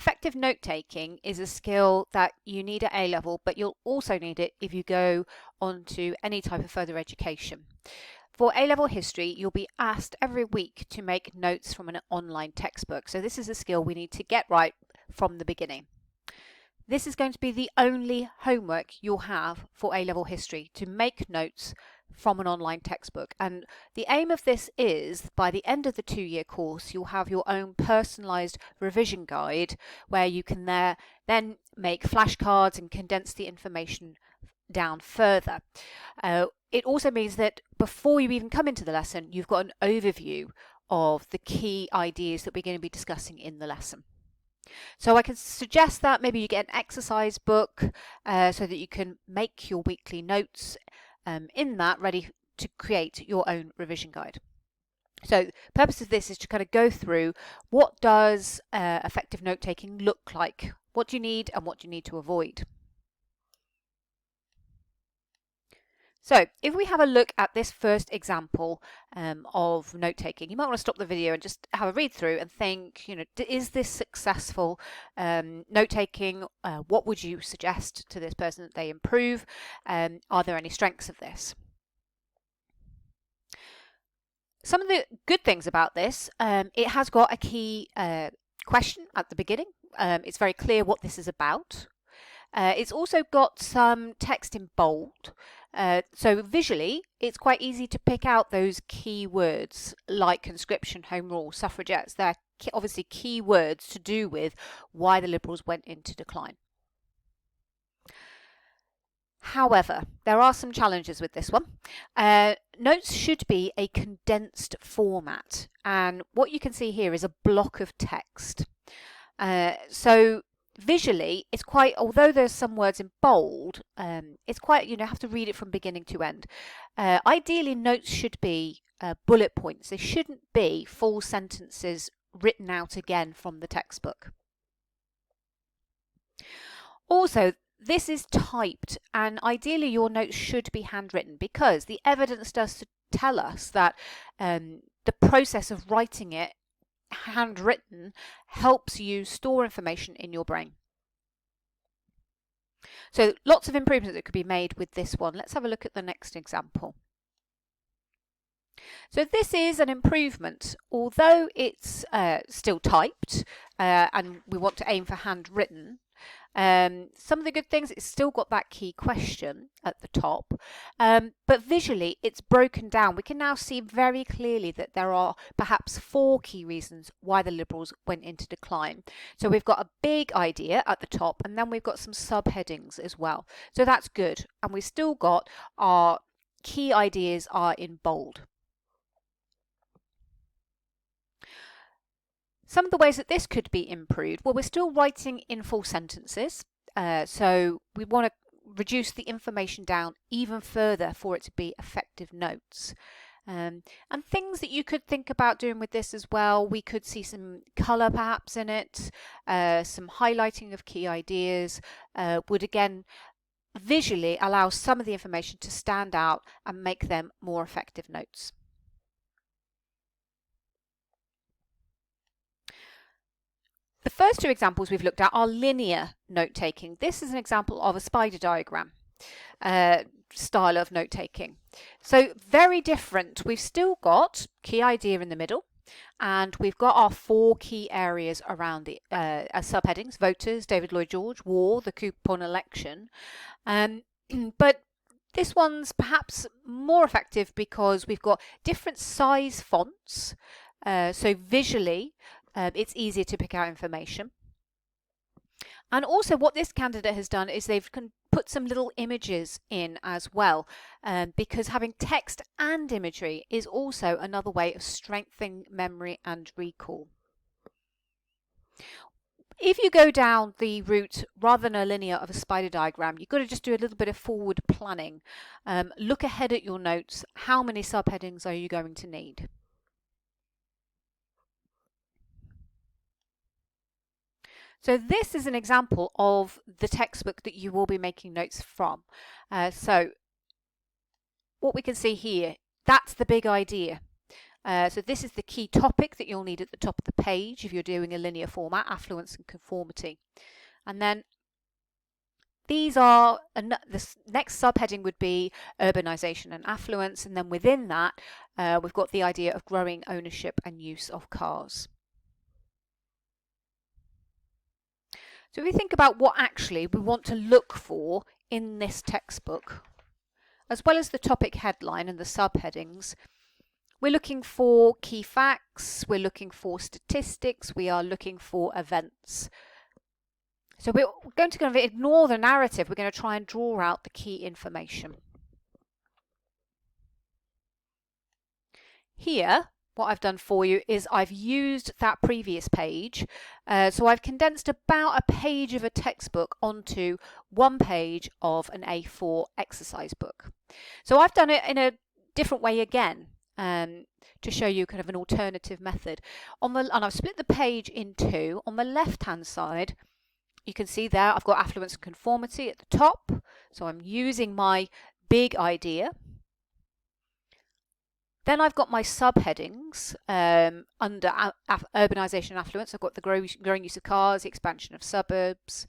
Effective note-taking is a skill that you need at A-level, but you'll also need it if you go on to any type of further education. For A-level history, you'll be asked every week to make notes from an online textbook. So this is a skill we need to get right from the beginning. This is going to be the only homework you'll have for A-level history, to make notes from an online textbook. And the aim of this is, by the end of the 2-year course, you'll have your own personalised revision guide where you can then make flashcards and condense the information down further. It also means that before you even come into the lesson, you've got an overview of the key ideas that we're going to be discussing in the lesson. So I can suggest that maybe you get an exercise book so that you can make your weekly notes in that, ready to create your own revision guide. So the purpose of this is to kind of go through, what does effective note-taking look like? What do you need and what do you need to avoid? So if we have a look at this first example of note-taking, you might want to stop the video and just have a read through and think, is this successful note-taking? What would you suggest to this person that they improve? Are there any strengths of this? Some of the good things about this, it has got a key question at the beginning. It's very clear what this is about. It's also got some text in bold. So visually, it's quite easy to pick out those key words like conscription, home rule, suffragettes. They're obviously key words to do with why the Liberals went into decline. However, there are some challenges with this one. Notes should be a condensed format, and what you can see here is a block of text. So visually, it's quite, although there's some words in bold, it's quite, have to read it from beginning to end. Ideally, notes should be bullet points. They shouldn't be full sentences written out again from the textbook. Also, this is typed, and ideally your notes should be handwritten, because the evidence does tell us that the process of writing it handwritten helps you store information in your brain. So lots of improvements that could be made with this one. Let's have a look at the next example. So this is an improvement, although it's still typed and we want to aim for handwritten. Some of the good things, it's still got that key question at the top, but visually it's broken down. We can now see very clearly that there are perhaps 4 key reasons why the Liberals went into decline. So we've got a big idea at the top, and then we've got some subheadings as well. So that's good, and we've still got our key ideas are in bold. Some of the ways that this could be improved, well, we're still writing in full sentences, so we want to reduce the information down even further for it to be effective notes. And things that you could think about doing with this as well, we could see some colour perhaps in it, some highlighting of key ideas would again visually allow some of the information to stand out and make them more effective notes. The first 2 examples we've looked at are linear note-taking. This is an example of a spider diagram style of note-taking. So very different. We've still got key idea in the middle, and we've got our 4 key areas around the as subheadings: voters, David Lloyd George, war, the coup upon election. But this one's perhaps more effective because we've got different size fonts. So visually, it's easier to pick out information. And also what this candidate has done is they've put some little images in as well, because having text and imagery is also another way of strengthening memory and recall. If you go down the route rather than a linear of a spider diagram, you've got to just do a little bit of forward planning. Look ahead at your notes. How many subheadings are you going to need? So this is an example of the textbook that you will be making notes from. So what we can see here, that's the big idea. So this is the key topic that you'll need at the top of the page if you're doing a linear format, affluence and conformity. And then these are, the next subheading would be urbanisation and affluence, and then within that we've got the idea of growing ownership and use of cars. So if we think about what actually we want to look for in this textbook, as well as the topic headline and the subheadings, we're looking for key facts, we're looking for statistics, we are looking for events. So we're going to kind of ignore the narrative, we're going to try and draw out the key information. Here, what I've done for you is I've used that previous page. So I've condensed about a page of a textbook onto one page of an A4 exercise book. So I've done it in a different way again to show you kind of an alternative method. And I've split the page in two. On the left hand side, you can see there I've got affluence and conformity at the top. So I'm using my big idea. Then I've got my subheadings under urbanisation and affluence. I've got the growing use of cars, the expansion of suburbs.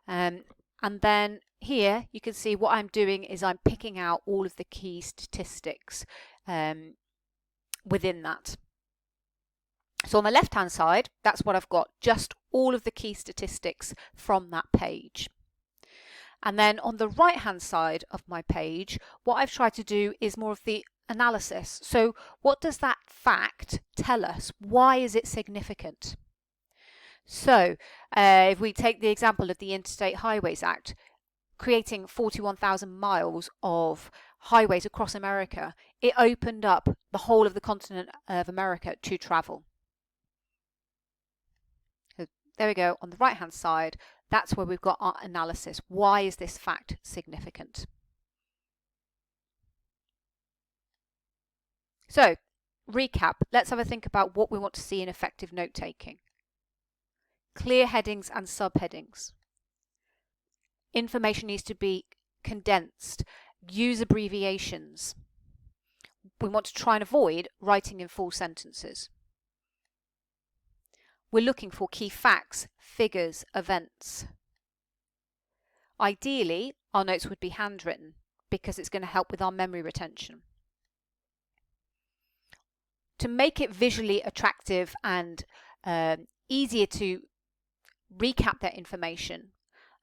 And then here you can see what I'm doing is I'm picking out all of the key statistics within that. So on the left hand side, that's what I've got, just all of the key statistics from that page. And then on the right hand side of my page, what I've tried to do is more of the analysis. So what does that fact tell us? Why is it significant? So if we take the example of the Interstate Highways Act, creating 41,000 miles of highways across America, it opened up the whole of the continent of America to travel. So there we go, on the right hand side, that's where we've got our analysis. Why is this fact significant? So, recap, let's have a think about what we want to see in effective note-taking. Clear headings and subheadings. Information needs to be condensed. Use abbreviations. We want to try and avoid writing in full sentences. We're looking for key facts, figures, events. Ideally, our notes would be handwritten because it's going to help with our memory retention. To make it visually attractive and easier to recap that information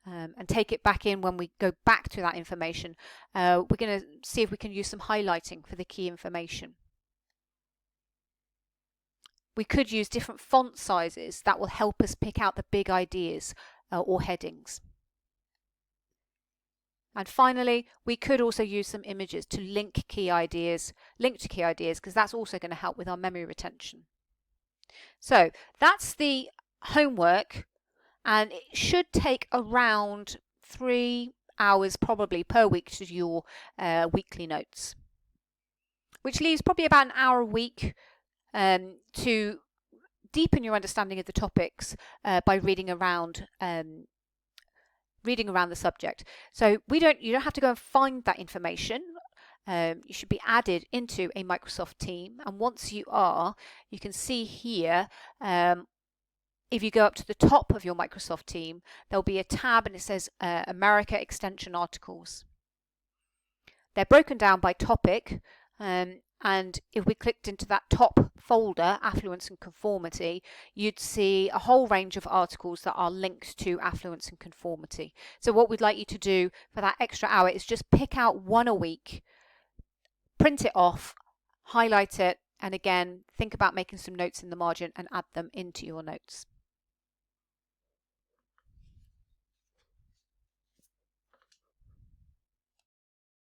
and take it back in when we go back to that information, we're going to see if we can use some highlighting for the key information. We could use different font sizes that will help us pick out the big ideas or headings. And finally, we could also use some images to link to key ideas, because that's also going to help with our memory retention. So that's the homework, and it should take around 3 hours probably per week to do your weekly notes, which leaves probably about an hour a week to deepen your understanding of the topics by reading around the subject. So you don't have to go and find that information. You should be added into a Microsoft team, and once you are, you can see here, if you go up to the top of your Microsoft team, there'll be a tab and it says America Extension Articles. They're broken down by topic, and if we clicked into that top folder, Affluence and Conformity, you'd see a whole range of articles that are linked to affluence and conformity. So what we'd like you to do for that extra hour is just pick out one a week, print it off, highlight it, and again, think about making some notes in the margin and add them into your notes.